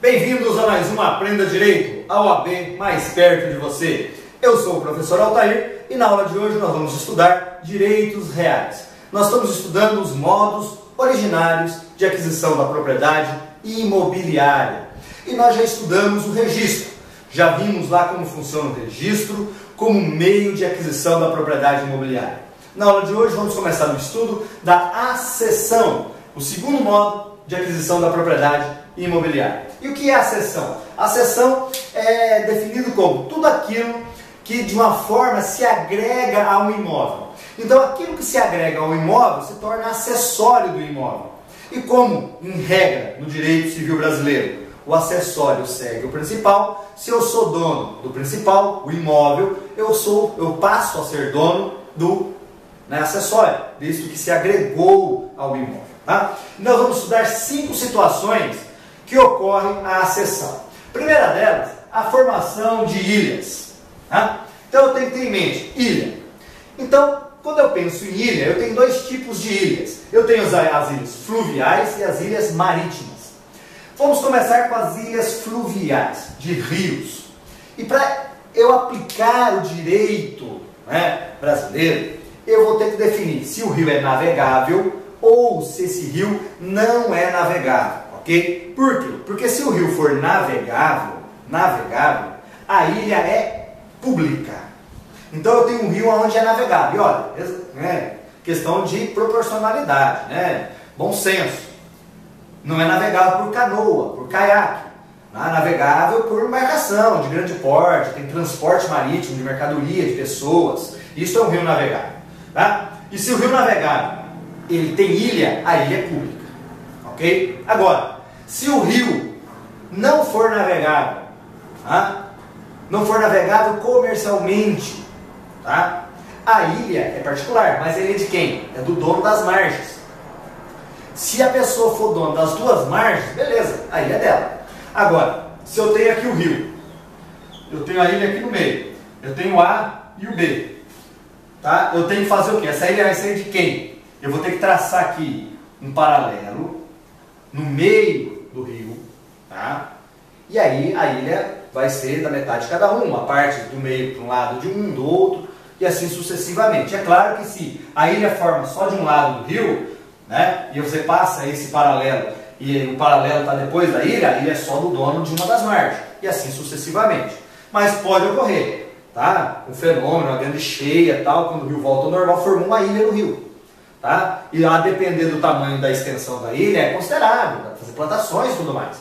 Bem-vindos a mais um Aprenda Direito, a OAB mais perto de você. Eu sou o professor Altair e na aula de hoje nós vamos estudar direitos reais. Nós estamos estudando os modos originários de aquisição da propriedade imobiliária. E nós já estudamos o registro. Já vimos lá como funciona o registro como meio de aquisição da propriedade imobiliária. Na aula de hoje vamos começar o estudo da accessão, o segundo modo de aquisição da propriedade imobiliária. E o que é a cessão? A cessão é definido como tudo aquilo que de uma forma se agrega ao imóvel. Então aquilo que se agrega ao imóvel se torna acessório do imóvel. E como, em regra, no direito civil brasileiro, o acessório segue o principal, se eu sou dono do principal, o imóvel, eu passo a ser dono do acessório, visto que se agregou ao imóvel. Tá? Nós vamos estudar 5 situações que ocorrem a cessão. Primeira delas, a formação de ilhas. Tá? Então eu tenho que ter em mente ilha. Então, quando eu penso em ilha, eu tenho 2 tipos de ilhas. Eu tenho as ilhas fluviais e as ilhas marítimas. Vamos começar com as ilhas fluviais, de rios. E para eu aplicar o direito brasileiro, eu vou ter que definir se o rio é navegável ou se esse rio não é navegável. Ok? Por quê? Porque se o rio for navegável, a ilha é pública. Então eu tenho um rio onde é navegável. E olha, questão de proporcionalidade, bom senso. Não é navegável por canoa, por caiaque. Não é navegável por embarcação de grande porte, tem transporte marítimo de mercadoria, de pessoas. Isso é um rio navegável. Tá? E se o rio navegável ele tem ilha, a ilha é pública. Ok? Agora, se o rio não for navegável, não for navegável comercialmente, a ilha é particular, mas a ilha é de quem? É do dono das margens. Se a pessoa for dono das 2 margens, beleza, a ilha é dela. Agora, se eu tenho aqui o rio, eu tenho a ilha aqui no meio, eu tenho o A e o B, tá? Eu tenho que fazer o quê? Essa ilha vai ser de quem? Eu vou ter que traçar aqui um paralelo no meio do rio, tá? E aí a ilha vai ser da metade de cada um, uma parte do meio para um lado de um, do outro, e assim sucessivamente. É claro que se a ilha forma só de um lado do rio, e você passa esse paralelo, e o paralelo está depois da ilha, a ilha é só do dono de uma das margens, e assim sucessivamente. Mas pode ocorrer, um fenômeno, uma grande cheia, quando o rio volta ao normal, formou uma ilha no rio. E a depender do tamanho da extensão da ilha é considerável, dá para fazer plantações e tudo mais.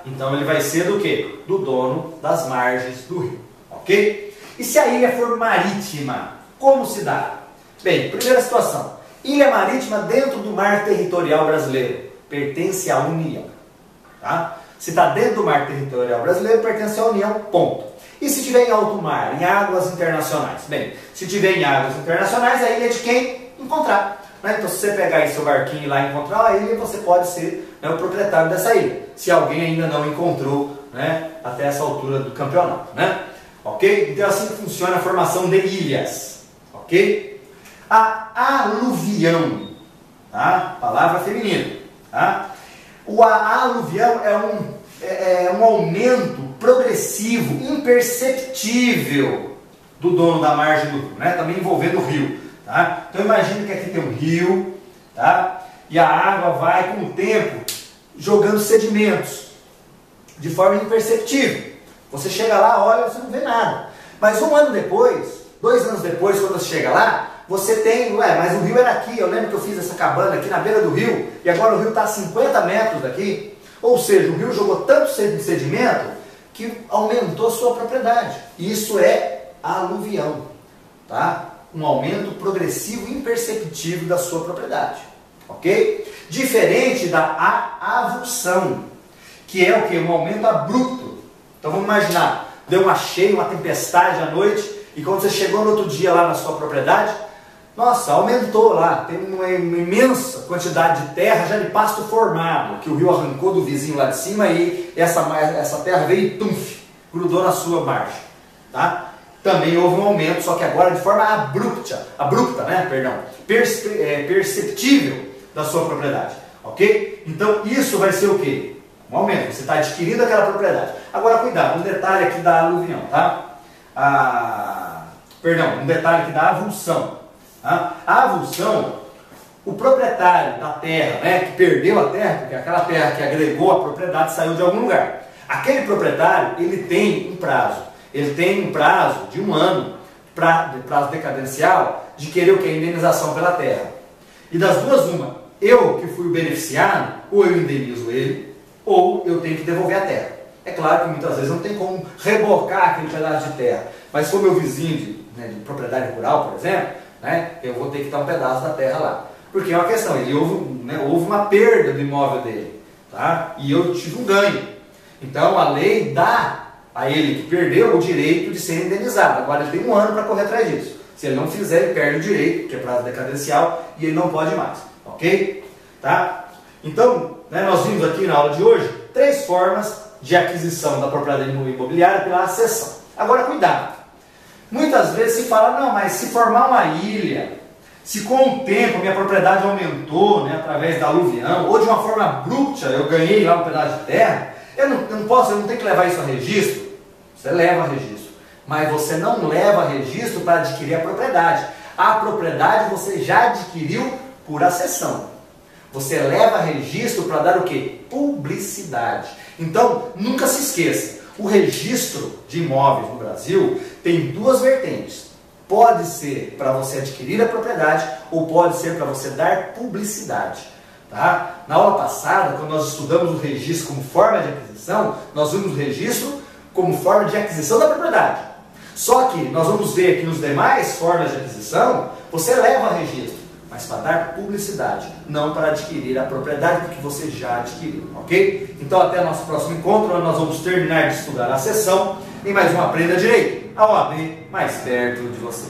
Então ele vai ser do quê? Do dono das margens do rio. Ok? E se a ilha for marítima, como se dá? Bem, primeira situação. Ilha marítima dentro do mar territorial brasileiro. Pertence à União. Se está dentro do mar territorial brasileiro, pertence à União, ponto. E se estiver em alto mar, em águas internacionais? Bem, se estiver em águas internacionais, a ilha é de quem encontrar. Então, se você pegar aí seu barquinho lá e encontrar a ilha, você pode ser o proprietário dessa ilha, se alguém ainda não encontrou até essa altura do campeonato. Ok? Então, assim que funciona a formação de ilhas. Ok? A aluvião, palavra feminina. O aluvião é um aumento progressivo, imperceptível do dono da margem do rio, também envolvendo o rio. Então imagine que aqui tem um rio, e a água vai com o tempo jogando sedimentos de forma imperceptível. Você chega lá, olha, você não vê nada. Mas 1 ano depois, 2 anos depois, quando você chega lá, você tem, mas o rio era aqui, eu lembro que eu fiz essa cabana aqui na beira do rio, e agora o rio está a 50 metros daqui. Ou seja, o rio jogou tanto sedimento que aumentou a sua propriedade. Isso é aluvião, um aumento progressivo e imperceptível da sua propriedade. Ok? Diferente da avulsão, que é o quê? Um aumento abrupto. Então vamos imaginar, deu uma cheia, uma tempestade à noite, e quando você chegou no outro dia lá na sua propriedade, nossa, aumentou lá, tem uma imensa quantidade de terra já de pasto formado, que o rio arrancou do vizinho lá de cima e essa terra veio e grudou na sua margem. Também houve um aumento, só que agora de forma perceptível da sua propriedade. Ok? Então isso vai ser o quê? Um aumento, você está adquirindo aquela propriedade. Agora, cuidado, um detalhe aqui da aluvião, tá? Um detalhe aqui da avulsão. Tá? A avulsão, o proprietário da terra, né, que perdeu a terra, porque aquela terra que agregou a propriedade saiu de algum lugar. Aquele proprietário, ele tem um prazo. Ele tem um prazo de 1 ano, prazo decadencial, de querer o que? Indenização pela terra. E das duas, uma. Eu, que fui o beneficiário, ou eu indenizo ele, ou eu tenho que devolver a terra. É claro que muitas vezes não tem como rebocar aquele pedaço de terra. Mas se for meu vizinho de propriedade rural, por exemplo, né, eu vou ter que dar um pedaço da terra lá. Porque é uma questão, houve uma perda do imóvel dele, tá? E eu tive um ganho. Então a lei dá a ele que perdeu o direito de ser indenizado. Agora ele tem 1 ano para correr atrás disso. Se ele não fizer, ele perde o direito, que é prazo decadencial, e ele não pode mais. Ok? Tá? Então, né, nós vimos aqui na aula de hoje 3 formas de aquisição da propriedade imobiliária pela acessão. Agora, cuidado. Muitas vezes se fala, não, mas se formar uma ilha, se com o tempo minha propriedade aumentou, né, através da aluvião, ou de uma forma abrupta eu ganhei lá um pedaço de terra, eu não tenho que levar isso a registro. Você leva a registro, mas você não leva a registro para adquirir a propriedade. A propriedade você já adquiriu por acessão. Você leva registro para dar o quê? Publicidade. Então, nunca se esqueça, o registro de imóveis no Brasil tem 2 vertentes. Pode ser para você adquirir a propriedade ou pode ser para você dar publicidade. Tá? Na aula passada, quando nós estudamos o registro como forma de aquisição, nós vimos o registro como forma de aquisição da propriedade. Só que nós vamos ver aqui nos demais formas de aquisição, você leva registro, mas para dar publicidade, não para adquirir a propriedade que você já adquiriu, ok? Então até nosso próximo encontro, onde nós vamos terminar de estudar a seção em mais um Aprenda Direito, a OAB mais perto de você.